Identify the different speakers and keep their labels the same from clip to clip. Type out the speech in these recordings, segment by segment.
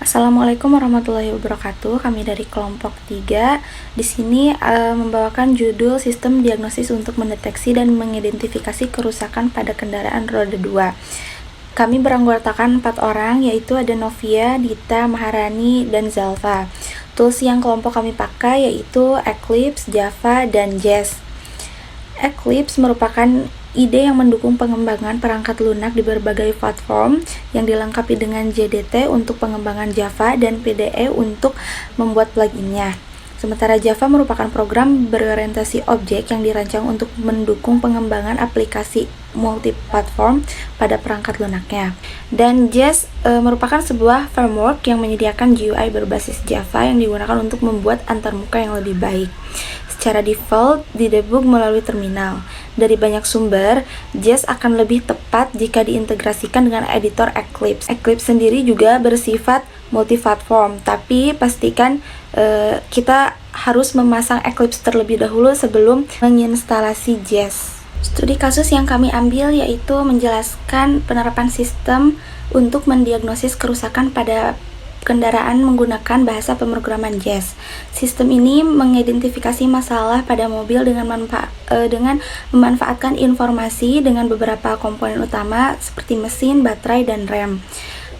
Speaker 1: Assalamualaikum warahmatullahi wabarakatuh. Kami dari kelompok 3 di sini membawakan judul Sistem Diagnosis untuk Mendeteksi dan Mengidentifikasi Kerusakan pada Kendaraan Roda 2. Kami beranggotakan 4 orang, yaitu ada Novia, Dita, Maharani, dan Zalfa. Tools yang kelompok kami pakai yaitu Eclipse, Java, dan Jest. Eclipse merupakan ide yang mendukung pengembangan perangkat lunak di berbagai platform yang dilengkapi dengan JDT untuk pengembangan Java dan PDE untuk membuat pluginnya. Sementara Java merupakan program berorientasi objek yang dirancang untuk mendukung pengembangan aplikasi multiplatform pada perangkat lunaknya. Dan Jest merupakan sebuah framework yang menyediakan GUI berbasis Java yang digunakan untuk membuat antarmuka yang lebih baik. Secara default didebug melalui terminal. Dari banyak sumber, Jest akan lebih tepat jika diintegrasikan dengan editor Eclipse. Eclipse sendiri juga bersifat multiplatform, tapi pastikan kita harus memasang Eclipse terlebih dahulu sebelum menginstalasi Jest. Studi kasus yang kami ambil yaitu menjelaskan penerapan sistem untuk mendiagnosis kerusakan pada kendaraan menggunakan bahasa pemrograman Jest. Sistem ini mengidentifikasi masalah pada mobil dengan memanfaatkan informasi dengan beberapa komponen utama seperti mesin, baterai, dan rem.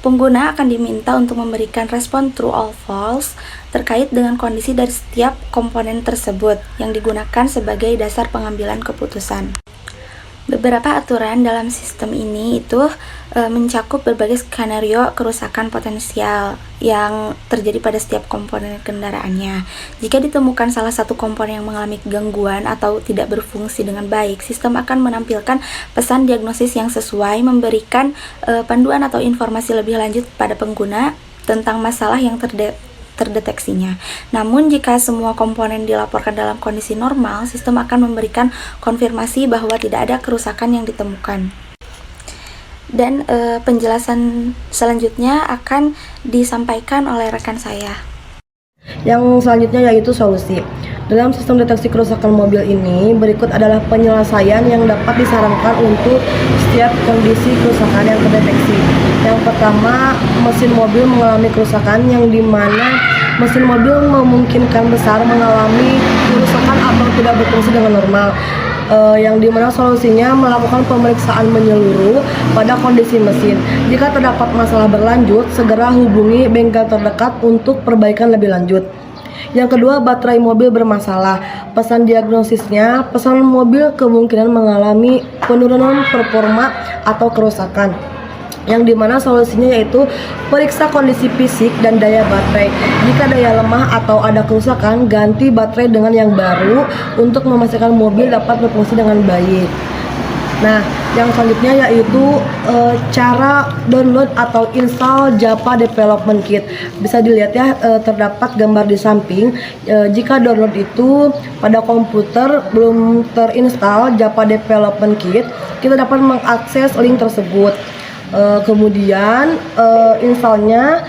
Speaker 1: Pengguna akan diminta untuk memberikan respon true or false terkait dengan kondisi dari setiap komponen tersebut yang digunakan sebagai dasar pengambilan keputusan. Beberapa aturan dalam sistem ini itu mencakup berbagai skenario kerusakan potensial yang terjadi pada setiap komponen kendaraannya. Jika ditemukan salah satu komponen yang mengalami gangguan atau tidak berfungsi dengan baik, sistem akan menampilkan pesan diagnosis yang sesuai, memberikan panduan atau informasi lebih lanjut pada pengguna tentang masalah yang terdeteksinya. Namun jika semua komponen dilaporkan dalam kondisi normal, sistem akan memberikan konfirmasi bahwa tidak ada kerusakan yang ditemukan. Dan penjelasan selanjutnya akan disampaikan oleh rekan saya.
Speaker 2: Yang selanjutnya yaitu solusi. Dalam sistem deteksi kerusakan mobil ini, berikut adalah penyelesaian yang dapat disarankan untuk setiap kondisi kerusakan yang terdeteksi. Yang pertama, mesin mobil mengalami kerusakan yang dimana mesin mobil memungkinkan besar mengalami kerusakan atau tidak berfungsi dengan normal. Yang dimana solusinya melakukan pemeriksaan menyeluruh pada kondisi mesin. Jika terdapat masalah berlanjut, segera hubungi bengkel terdekat untuk perbaikan lebih lanjut. Yang kedua, baterai mobil bermasalah. Pesan diagnosisnya, pesan mobil kemungkinan mengalami penurunan performa atau kerusakan, yang dimana solusinya yaitu periksa kondisi fisik dan daya baterai. Jika daya lemah atau ada kerusakan, ganti baterai dengan yang baru untuk memastikan mobil dapat berfungsi dengan baik. Nah, yang selanjutnya yaitu cara download atau install Java Development Kit. Bisa dilihat ya, terdapat gambar di samping. Jika download itu pada komputer belum terinstall Java Development Kit, kita dapat mengakses link tersebut. Kemudian installnya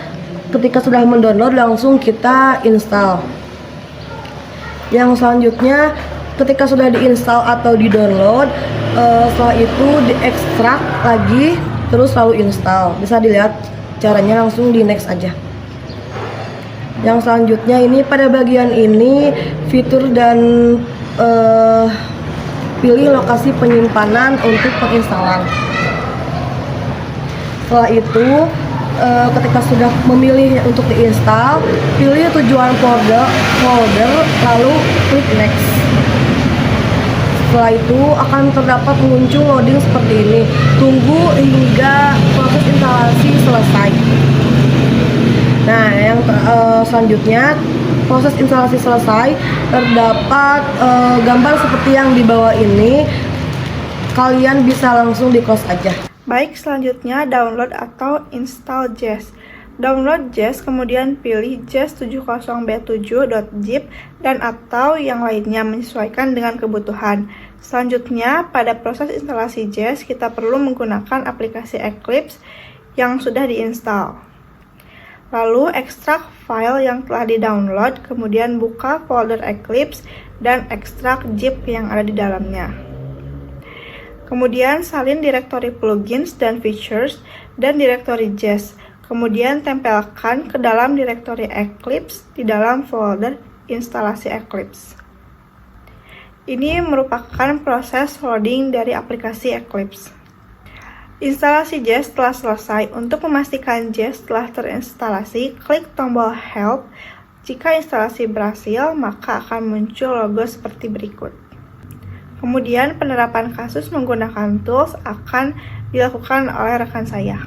Speaker 2: ketika sudah mendownload langsung kita install. Yang selanjutnya ketika sudah diinstal atau di-download, setelah itu diekstrak lagi terus lalu install. Bisa dilihat caranya, langsung di next aja. Yang selanjutnya ini pada bagian ini fitur dan pilih lokasi penyimpanan untuk penginstalan. Setelah itu ketika sudah memilih untuk diinstal, pilih tujuan folder lalu klik next. Setelah itu akan terdapat muncul loading seperti ini. Tunggu hingga proses instalasi selesai. Nah, yang selanjutnya proses instalasi selesai, terdapat gambar seperti yang di bawah ini. Kalian bisa langsung di close aja.
Speaker 3: Baik, selanjutnya download atau install Jest. Download Jest, kemudian pilih jest70b7.zip dan atau yang lainnya menyesuaikan dengan kebutuhan. Selanjutnya, pada proses instalasi Jest, kita perlu menggunakan aplikasi Eclipse yang sudah diinstal. Lalu, ekstrak file yang telah di-download, kemudian buka folder Eclipse dan ekstrak zip yang ada di dalamnya. Kemudian salin direktori plugins dan features dan direktori Jest. Kemudian tempelkan ke dalam direktori Eclipse di dalam folder instalasi Eclipse. Ini merupakan proses loading dari aplikasi Eclipse. Instalasi Jest telah selesai. Untuk memastikan Jest telah terinstalasi, klik tombol Help. Jika instalasi berhasil, maka akan muncul logo seperti berikut. Kemudian penerapan kasus menggunakan tools akan dilakukan oleh rekan saya.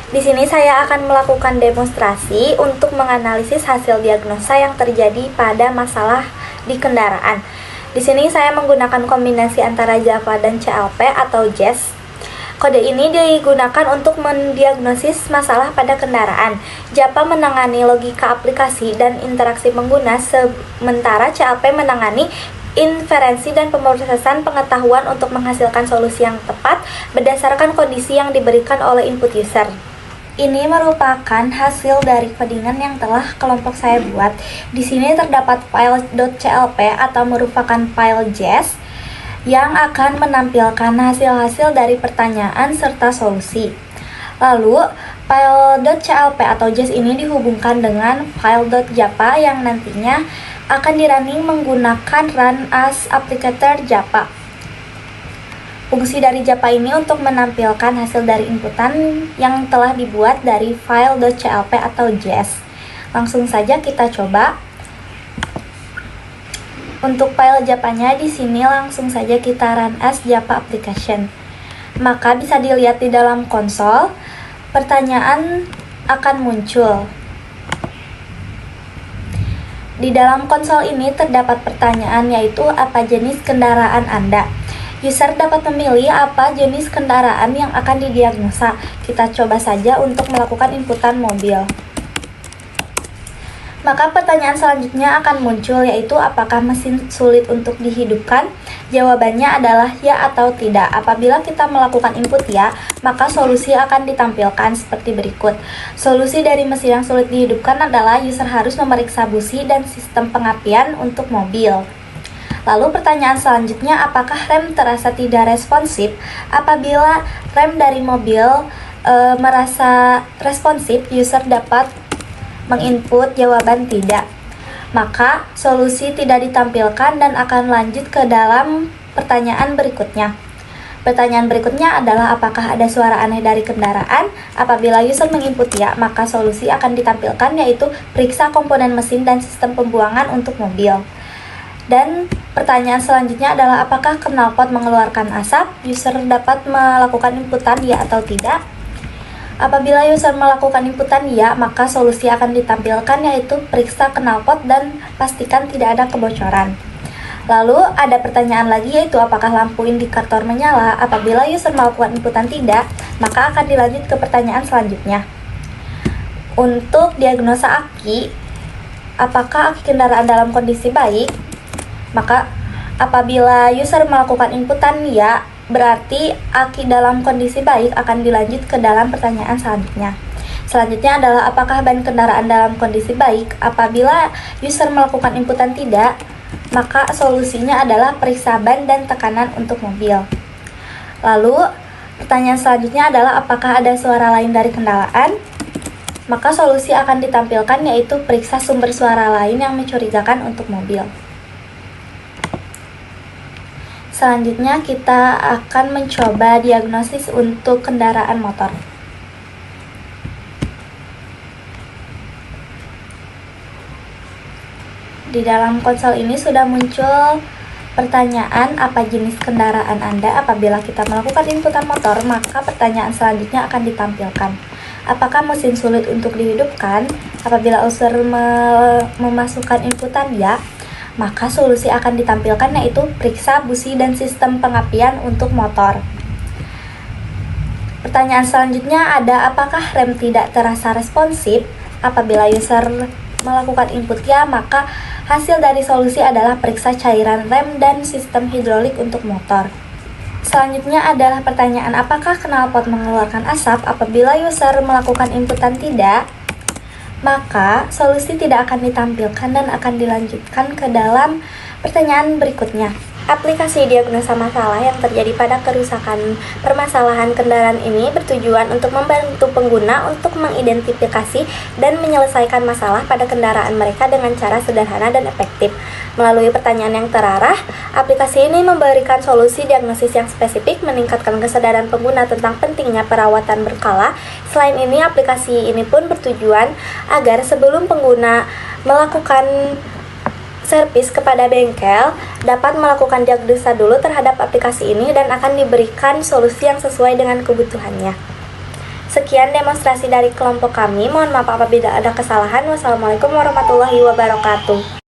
Speaker 1: Di sini saya akan melakukan demonstrasi untuk menganalisis hasil diagnosa yang terjadi pada masalah di kendaraan. Di sini saya menggunakan kombinasi antara Java dan CLP atau Jest. Kode ini digunakan untuk mendiagnosis masalah pada kendaraan. Java menangani logika aplikasi dan interaksi pengguna, sementara CLP menangani inferensi dan pemrosesan pengetahuan untuk menghasilkan solusi yang tepat berdasarkan kondisi yang diberikan oleh input user. Ini merupakan hasil dari codingan yang telah kelompok saya buat. Di sini terdapat file .clp atau merupakan file Jest yang akan menampilkan hasil-hasil dari pertanyaan serta solusi. Lalu, file .clp atau Jest ini dihubungkan dengan file .java yang nantinya akan dirunning menggunakan run as applicator Java. Fungsi dari Java ini untuk menampilkan hasil dari inputan yang telah dibuat dari file .clp atau Jest. Langsung saja kita coba. Untuk file Java-nya di sini langsung saja kita run as Java application. Maka bisa dilihat di dalam konsol, pertanyaan akan muncul. Di dalam konsol ini terdapat pertanyaan, yaitu apa jenis kendaraan Anda. User dapat memilih apa jenis kendaraan yang akan didiagnosa. Kita coba saja untuk melakukan inputan mobil. Maka pertanyaan selanjutnya akan muncul, yaitu apakah mesin sulit untuk dihidupkan? Jawabannya adalah ya atau tidak. Apabila kita melakukan input ya, maka solusi akan ditampilkan seperti berikut. Solusi dari mesin yang sulit dihidupkan adalah user harus memeriksa busi dan sistem pengapian untuk mobil. Lalu pertanyaan selanjutnya, apakah rem terasa tidak responsif? Apabila rem dari mobil merasa responsif, user dapat menginput jawaban tidak. Maka solusi tidak ditampilkan dan akan lanjut ke dalam pertanyaan berikutnya. Pertanyaan berikutnya adalah apakah ada suara aneh dari kendaraan? Apabila user menginput ya, maka solusi akan ditampilkan, yaitu periksa komponen mesin dan sistem pembuangan untuk mobil. Dan pertanyaan selanjutnya adalah apakah knalpot mengeluarkan asap? User dapat melakukan inputan ya atau tidak. Apabila user melakukan inputan ya, maka solusi akan ditampilkan, yaitu periksa knalpot dan pastikan tidak ada kebocoran. Lalu ada pertanyaan lagi, yaitu apakah lampu indikator menyala? Apabila user melakukan inputan tidak, maka akan dilanjut ke pertanyaan selanjutnya. Untuk diagnosa aki, apakah aki kendaraan dalam kondisi baik? Maka apabila user melakukan inputan ya, berarti aki dalam kondisi baik, akan dilanjut ke dalam pertanyaan selanjutnya. Selanjutnya adalah apakah ban kendaraan dalam kondisi baik? Apabila user melakukan inputan tidak, maka solusinya adalah periksa ban dan tekanan untuk mobil. Lalu pertanyaan selanjutnya adalah apakah ada suara lain dari kendaraan? Maka solusi akan ditampilkan, yaitu periksa sumber suara lain yang mencurigakan untuk mobil. Selanjutnya kita akan mencoba diagnosis untuk kendaraan motor. Di dalam konsol ini sudah muncul pertanyaan apa jenis kendaraan Anda. Apabila kita melakukan inputan motor, maka pertanyaan selanjutnya akan ditampilkan. Apakah mesin sulit untuk dihidupkan? Apabila user memasukkan inputan ya, maka solusi akan ditampilkan, yaitu periksa busi dan sistem pengapian untuk motor. Pertanyaan selanjutnya ada apakah rem tidak terasa responsif? Apabila user melakukan input ya, maka hasil dari solusi adalah periksa cairan rem dan sistem hidrolik untuk motor. Selanjutnya adalah pertanyaan apakah knalpot mengeluarkan asap? Apabila user melakukan inputan tidak, maka solusi tidak akan ditampilkan dan akan dilanjutkan ke dalam pertanyaan berikutnya.
Speaker 4: Aplikasi diagnosa masalah yang terjadi pada kerusakan permasalahan kendaraan ini bertujuan untuk membantu pengguna untuk mengidentifikasi dan menyelesaikan masalah pada kendaraan mereka dengan cara sederhana dan efektif. Melalui pertanyaan yang terarah, aplikasi ini memberikan solusi diagnosis yang spesifik, meningkatkan kesadaran pengguna tentang pentingnya perawatan berkala. Selain ini, aplikasi ini pun bertujuan agar sebelum pengguna melakukan servis kepada bengkel, dapat melakukan diagnosa dulu terhadap aplikasi ini dan akan diberikan solusi yang sesuai dengan kebutuhannya. Sekian demonstrasi dari kelompok kami. Mohon maaf apabila ada kesalahan. Wassalamualaikum warahmatullahi wabarakatuh.